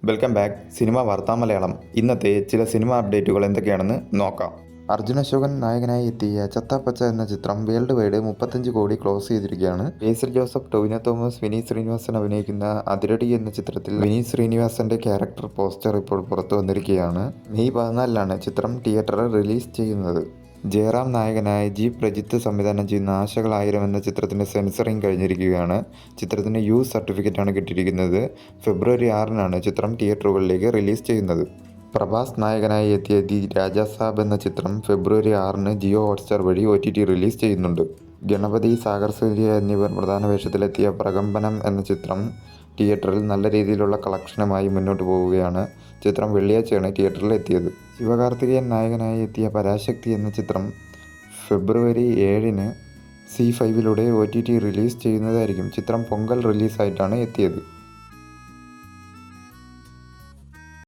Welcome back cinema വാർത്താ മലയാളം. ഇന്നത്തെ ചില സിനിമ അപ്ഡേറ്റുകൾ എന്തൊക്കെയാണെന്ന് നോക്കാം. അർജുൻ അശോകൻ നായകനായി എത്തിയ ചത്താപ്പച്ച എന്ന ചിത്രം വേൾഡ് വൈഡ് 35 കോടി ക്ലോസ് ചെയ്തിരിക്കുകയാണ്. ബേസിൽ ജോസഫ്, ടൊവിനോ തോമസ്, വിനീത് ശ്രീനിവാസൻ അഭിനയിക്കുന്ന അതിരടി എന്ന ചിത്രത്തിൽ വിനീത് ശ്രീനിവാസന്റെ ക്യാരക്ടർ പോസ്റ്റർ ഇപ്പോൾ പുറത്തു വന്നിരിക്കുകയാണ്. മെയ് 14-ലാണ് ചിത്രം തിയേറ്ററിൽ റിലീസ് ചെയ്യുന്നത്. ജയറാം നായകനായ ജി പ്രജിത്ത് സംവിധാനം ചെയ്യുന്ന ആശകൾ 1000 എന്ന ചിത്രത്തിൻ്റെ സെൻസറിങ് കഴിഞ്ഞിരിക്കുകയാണ്. ചിത്രത്തിന് യു സർട്ടിഫിക്കറ്റാണ് കിട്ടിയിരിക്കുന്നത്. ഫെബ്രുവരി 6-നാണ് ചിത്രം തിയേറ്ററുകളിലേക്ക് റിലീസ് ചെയ്യുന്നത്. പ്രഭാസ് നായകനായി എത്തിയ ദി രാജാ സാബ് എന്ന ചിത്രം ഫെബ്രുവരി 6-ന് ജിയോ ഹോട്ട്സ്റ്റാർ വഴി OTT റിലീസ് ചെയ്യുന്നുണ്ട്. ഗണപതി, സാഗർ സൂര്യ എന്നിവർ പ്രധാന വേഷത്തിലെത്തിയ പ്രകമ്പനം എന്ന ചിത്രം തിയേറ്ററിൽ നല്ല രീതിയിലുള്ള കളക്ഷനുമായി മുന്നോട്ട് പോവുകയാണ്. ചിത്രം വെള്ളിയാഴ്ചയാണ് തിയേറ്ററിൽ എത്തിയത്. ശിവകാർത്തികേയൻ നായകനായി എത്തിയ പരാശക്തി എന്ന ചിത്രം ഫെബ്രുവരി 7-ന് C5-ലൂടെ OTT റിലീസ് ചെയ്യുന്നതായിരിക്കും. ചിത്രം പൊങ്കൽ റിലീസായിട്ടാണ് എത്തിയത്.